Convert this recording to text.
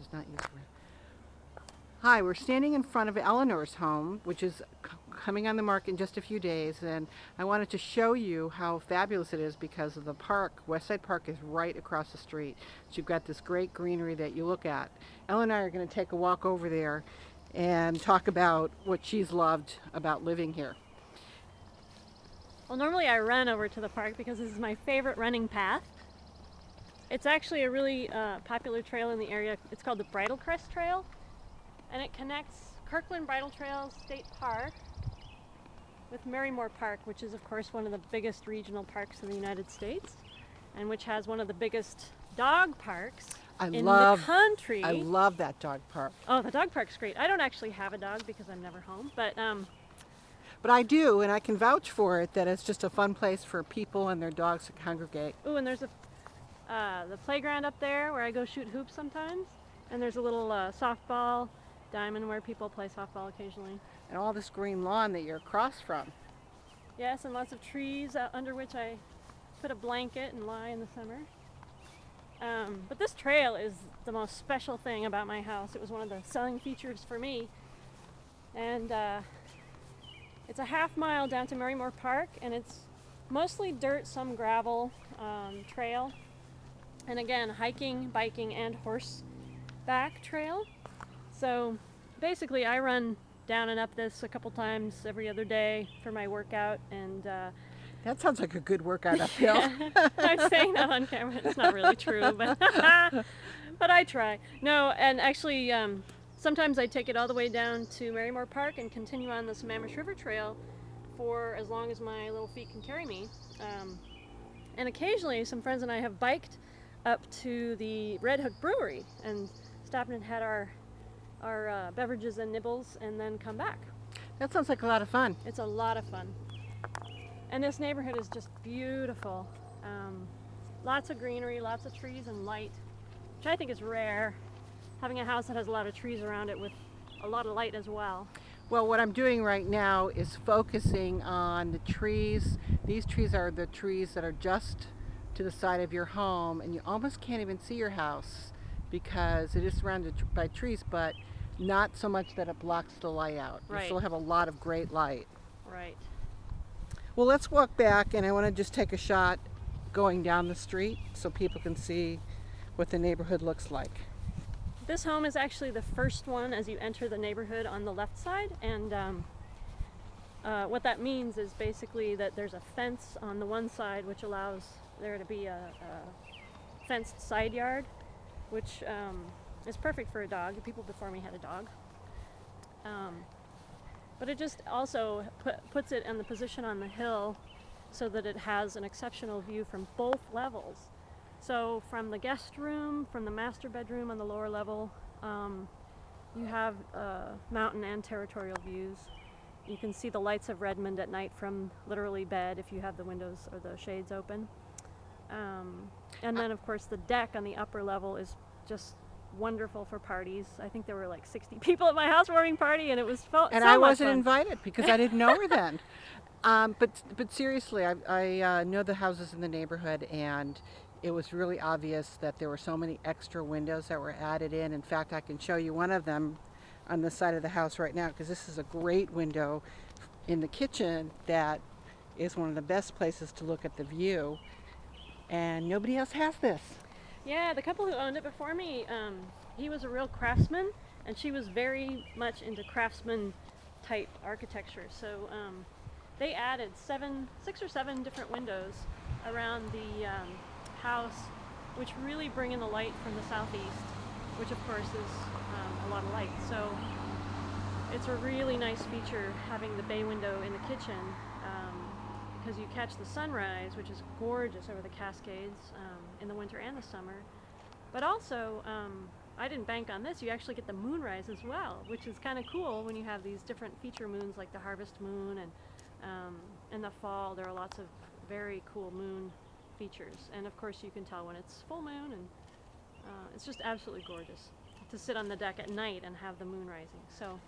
is not used for. Hi, we're standing in front of Eleanor's home, which is coming on the market in just a few days, and I wanted to show you how fabulous it is because of the park. Westside Park is right across the street. So you've got this great greenery that you look at. Ellen and I are going to take a walk over there and talk about what she's loved about living here. Well, normally I run over to the park because this is my favorite running path. It's actually a really popular trail in the area. It's called the Bridle Crest Trail, and it connects Kirkland Bridle Trail State Park with Marymoor Park, which is of course one of the biggest regional parks in the United States, and which has one of the biggest dog parks in the country. I love that dog park. Oh, the dog park's great. I don't actually have a dog because I'm never home, but I do, and I can vouch for it, that it's just a fun place for people and their dogs to congregate. oh, and there's the playground up there where I go shoot hoops sometimes, and there's a little softball diamond where people play softball occasionally. And all this green lawn that you're across from. Yes, and lots of trees under which I put a blanket and lie in the summer. But this trail is the most special thing about my house. It was one of the selling features for me. And it's a half mile down to Marymoor Park, and it's mostly dirt, some gravel trail. And again, hiking, biking, and horseback trail. So basically I run down and up this a couple times every other day for my workout, and That sounds like a good workout uphill. I'm saying that on camera. It's not really true, but but I try. No, and actually sometimes I take it all the way down to Marymoor Park and continue on the Sammamish River Trail for as long as my little feet can carry me. And occasionally some friends and I have biked up to the Red Hook Brewery and stopped and had our beverages and nibbles and then come back. That sounds like a lot of fun. It's a lot of fun. And this neighborhood is just beautiful. Lots of greenery, lots of trees and light, which I think is rare, having a house that has a lot of trees around it with a lot of light as well. Well, what I'm doing right now is focusing on the trees. These trees are the trees that are just to the side of your home, and you almost can't even see your house because it is surrounded by trees, but not so much that it blocks the light out. Right. You still have a lot of great light. Right. Well, let's walk back, and I want to just take a shot going down the street so people can see what the neighborhood looks like. This home is actually the first one as you enter the neighborhood on the left side, and what that means is basically that there's a fence on the one side which allows there to be a fenced side yard, which is perfect for a dog. The people before me had a dog. But it just also puts it in the position on the hill so that it has an exceptional view from both levels. So from the guest room, from the master bedroom on the lower level, you have mountain and territorial views. You can see the lights of Redmond at night from literally bed if you have the windows or the shades open. And then of course the deck on the upper level is just wonderful for parties. I think there were like 60 people at my housewarming party, and it was And I wasn't invited because I didn't know her then. But seriously, I know the houses in the neighborhood, and it was really obvious that there were so many extra windows that were added in. In fact, I can show you one of them on the side of the house right now, because this is a great window in the kitchen that is one of the best places to look at the view, and nobody else has this. Yeah, the couple who owned it before me, he was a real craftsman, and she was very much into craftsman type architecture. So they added 6 or 7 different windows around the house, which really bring in the light from the southeast, which of course is a lot of light. So it's a really nice feature having the bay window in the kitchen, because you catch the sunrise, which is gorgeous over the Cascades in the winter and the summer. But also, I didn't bank on this, you actually get the moonrise as well, which is kind of cool when you have these different feature moons like the harvest moon, and in the fall there are lots of very cool moon features. And of course you can tell when it's full moon, and it's just absolutely gorgeous to sit on the deck at night and have the moon rising. So